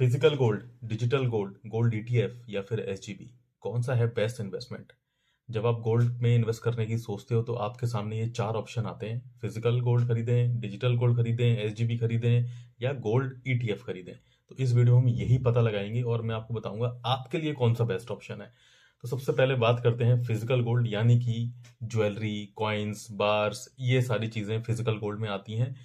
Physical gold, digital gold, gold ETF या फिर SGB, कौन सा है बेस्ट इन्वेस्टमेंट? जब आप गोल्ड में इन्वेस्ट करने की सोचते हो तो आपके सामने ये चार ऑप्शन आते हैं। फिजिकल गोल्ड खरीदें, डिजिटल गोल्ड खरीदें, एसजीबी खरीदें या गोल्ड ईटीएफ खरीदें। तो इस वीडियो में हम यही पता लगाएंगे और मैं आपको बताऊंगा आपके लिए कौन सा बेस्ट ऑप्शन है। तो सबसे पहले बात करते हैं फिजिकल गोल्ड, यानी कि ज्वेलरी, कॉइन्स, बार्स, ये सारी चीज़ें फिजिकल गोल्ड में आती हैं।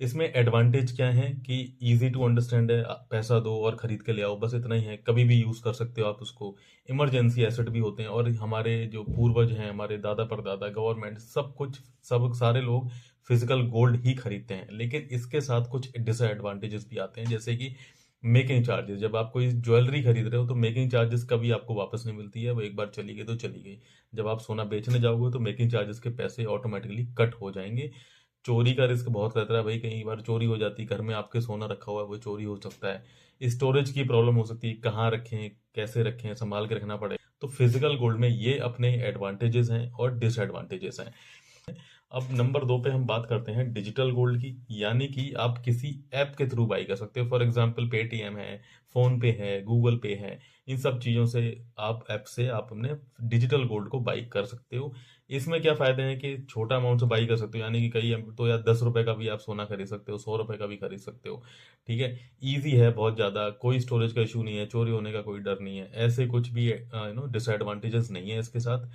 इसमें एडवांटेज क्या है कि इजी टू अंडरस्टैंड है, पैसा दो और खरीद के ले आओ, बस इतना ही है। कभी भी यूज कर सकते हो आप उसको। इमरजेंसी एसेट भी होते हैं और हमारे जो पूर्वज हैं, हमारे दादा परदादा, गवर्नमेंट, सब कुछ, सब सारे लोग फिजिकल गोल्ड ही खरीदते हैं। लेकिन इसके साथ कुछ डिसएडवांटेजेस भी आते हैं, जैसे कि मेकिंग चार्जेस। जब आप कोई ज्वेलरी खरीद रहे हो तो मेकिंग चार्जेस कभी आपको वापस नहीं मिलती है, वो एक बार चली गई तो चली गई। जब आप सोना बेचने जाओगे तो मेकिंग चार्जेस के पैसे ऑटोमेटिकली कट हो जाएंगे। चोरी का रिस्क बहुत रहता है भाई, कई बार चोरी हो जाती है, घर में आपके सोना रखा हुआ है वो चोरी हो सकता है। स्टोरेज की प्रॉब्लम हो सकती है, कहाँ रखें, कैसे रखें, संभाल के रखना पड़े। तो फिजिकल गोल्ड में ये अपने एडवांटेजेस हैं और डिसएडवांटेजेस हैं। अब नंबर 2 पे हम बात करते हैं डिजिटल गोल्ड की, यानी कि आप किसी ऐप के थ्रू बाई कर सकते हो। फॉर एग्जांपल पेटीएम है, फोन पे है, गूगल पे है, इन सब चीज़ों से आप ऐप से आप अपने डिजिटल गोल्ड को बाई कर सकते हो। इसमें क्या फायदे हैं कि छोटा अमाउंट से बाई कर सकते हो, यानी कि कई तो या 10 रुपए का भी आप सोना खरीद सकते हो, 100 रुपए का भी खरीद सकते हो। ठीक है, ईजी है बहुत ज़्यादा, कोई स्टोरेज का इशू नहीं है, चोरी होने का कोई डर नहीं है, ऐसे कुछ भी डिसएडवांटेजेस नहीं है इसके साथ।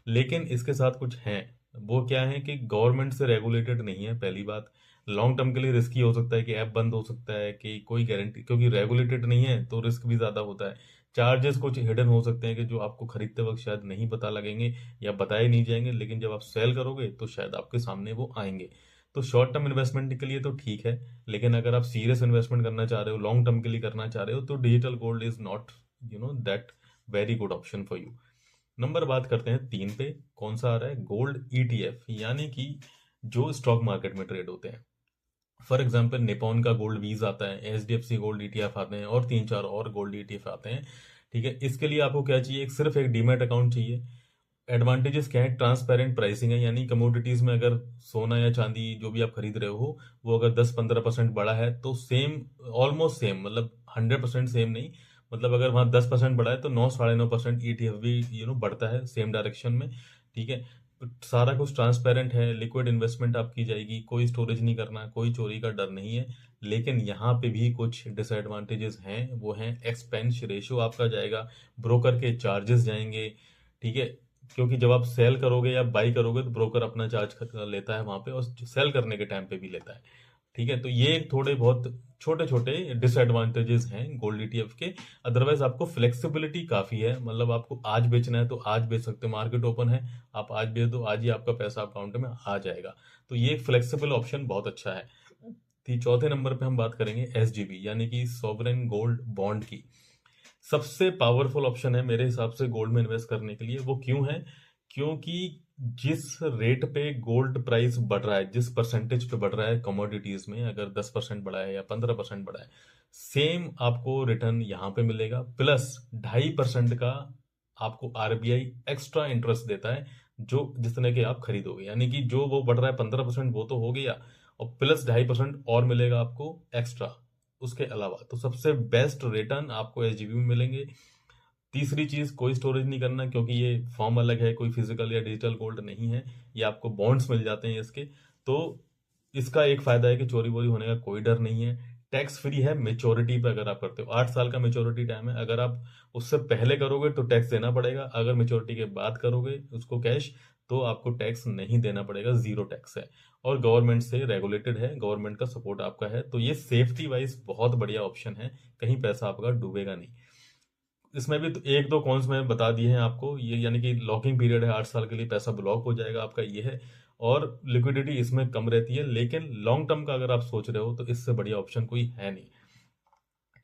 लेकिन इसके साथ कुछ हैं। वो क्या है कि गवर्नमेंट से रेगुलेटेड नहीं है, पहली बात। लॉन्ग टर्म के लिए रिस्की हो सकता है कि ऐप बंद हो सकता है, कि कोई गारंटी, क्योंकि रेगुलेटेड नहीं है तो रिस्क भी ज़्यादा होता है। चार्जेस कुछ हिडन हो सकते हैं कि जो आपको खरीदते वक्त शायद नहीं पता लगेंगे या बताए नहीं जाएंगे, लेकिन जब आप सेल करोगे तो शायद आपके सामने वो आएंगे। तो शॉर्ट टर्म इन्वेस्टमेंट के लिए तो ठीक है, लेकिन अगर आप सीरियस इन्वेस्टमेंट करना चाह रहे हो, लॉन्ग टर्म के लिए करना चाह रहे हो, तो digital gold is not that very good option for you. Number बात करते हैं 3 पे, कौन सा आ रहा है? गोल्ड ईटीएफ, यानी कि जो स्टॉक मार्केट में ट्रेड होते हैं। फॉर एग्जांपल निपॉन का गोल्ड वीज आता है, एचडीएफसी गोल्ड ईटीएफ आते हैं और तीन चार और गोल्ड ईटीएफ आते हैं। ठीक है, इसके लिए आपको क्या चाहिए? सिर्फ एक डीमैट अकाउंट चाहिए। एडवांटेजेस क्या है? ट्रांसपेरेंट प्राइसिंग है, यानी कमोडिटीज में अगर सोना या चांदी जो भी आप खरीद रहे हो, वो अगर 10-15% बढ़ा है तो सेम, ऑलमोस्ट सेम, मतलब 100% सेम नहीं, मतलब अगर वहाँ 10% बढ़ा है तो 9-9.5% ईटीएफ भी बढ़ता है सेम डायरेक्शन में। ठीक है, सारा कुछ ट्रांसपेरेंट है, लिक्विड इन्वेस्टमेंट आप की जाएगी, कोई स्टोरेज नहीं करना, कोई चोरी का डर नहीं है। लेकिन यहाँ पे भी कुछ डिसएडवांटेजेस हैं, वो हैं एक्सपेंस रेशियो आपका जाएगा, ब्रोकर के चार्जेस जाएंगे। ठीक है, क्योंकि जब आप सेल करोगे या बाई करोगे तो ब्रोकर अपना चार्ज लेता है वहां पे, और सेल करने के टाइम पे भी लेता है। ठीक है, तो ये थोड़े बहुत छोटे छोटे डिसएडवांटेजेस हैं गोल्ड ईटीएफ के। अदरवाइज आपको फ्लेक्सिबिलिटी काफी है, मतलब आपको आज बेचना है तो आज बेच सकते हो, मार्केट ओपन है, आप आज बेच दो, आज ही आपका पैसा अकाउंट में आ जाएगा। तो ये फ्लेक्सिबल ऑप्शन बहुत अच्छा है। चौथे नंबर पे हम बात करेंगे एसजीबी, यानी कि सॉवरेन गोल्ड बॉन्ड की। सबसे पावरफुल ऑप्शन है मेरे हिसाब से गोल्ड में इन्वेस्ट करने के लिए। वो क्यों है? क्योंकि जिस रेट पे गोल्ड प्राइस बढ़ रहा है, जिस परसेंटेज पे बढ़ रहा है कमोडिटीज में, अगर 10% बढ़ा है या 15% बढ़ा है, सेम आपको रिटर्न यहाँ पे मिलेगा, प्लस 2.5% का आपको आरबीआई एक्स्ट्रा इंटरेस्ट देता है, जो जितने के आप खरीदोगे। यानी कि जो वो बढ़ रहा है 15%, वो तो हो गया, और प्लस 2.5% और मिलेगा आपको एक्स्ट्रा उसके अलावा। तो सबसे बेस्ट रिटर्न आपको एसजीबी में मिलेंगे। तीसरी चीज, कोई स्टोरेज नहीं करना, क्योंकि ये फॉर्म अलग है, कोई फिजिकल या डिजिटल गोल्ड नहीं है, ये आपको बॉन्ड्स मिल जाते हैं इसके। तो इसका एक फायदा है कि चोरी वोरी होने का कोई डर नहीं है। टैक्स फ्री है मेच्योरिटी पे, अगर आप करते हो 8 साल का मेच्योरिटी टाइम है। अगर आप उससे पहले करोगे तो टैक्स देना पड़ेगा, अगर मेच्योरिटी के बाद करोगे उसको कैश, तो आपको टैक्स नहीं देना पड़ेगा, जीरो टैक्स है। और गवर्नमेंट से रेगुलेटेड है, गवर्नमेंट का सपोर्ट आपका है, तो ये सेफ्टी वाइज बहुत बढ़िया ऑप्शन है, कहीं पैसा आपका डूबेगा नहीं। इसमें भी तो एक दो कॉन्स में बता दिए हैं आपको, ये यानी कि लॉकिंग पीरियड है 8 साल के लिए, पैसा ब्लॉक हो जाएगा आपका, ये है। और लिक्विडिटी इसमें कम रहती है, लेकिन लॉन्ग टर्म का अगर आप सोच रहे हो तो इससे बढ़िया ऑप्शन कोई है नहीं।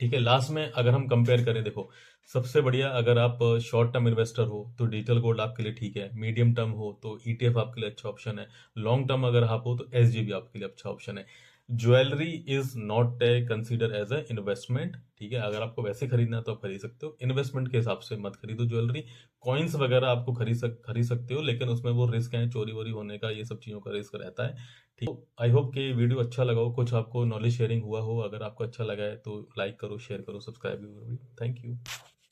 ठीक है, लास्ट में अगर हम कंपेयर करें, देखो सबसे बढ़िया, अगर आप शॉर्ट टर्म इन्वेस्टर हो तो डिजिटल गोल्ड आपके लिए ठीक है, मीडियम टर्म हो तो ईटीएफ आपके लिए अच्छा ऑप्शन है, लॉन्ग टर्म अगर आप हो तो एसजीबी आपके लिए अच्छा ऑप्शन है। Jewellery is not consider as a investment. ठीक है, अगर आपको वैसे खरीदना है तो आप खरीद सकते हो, इन्वेस्टमेंट के हिसाब से मत खरीदो ज्वेलरी। कॉइन्स वगैरह आपको खरीद सकते हो, लेकिन उसमें वो रिस्क है, चोरी वोरी होने का, ये सब चीज़ों का रिस्क रहता है। ठीक, आई होप कि वीडियो अच्छा लगा हो, कुछ आपको नॉलेज शेयरिंग हुआ हो। अगर आपको अच्छा लगा है तो लाइक करो, शेयर करो, सब्सक्राइब करो। Thank you.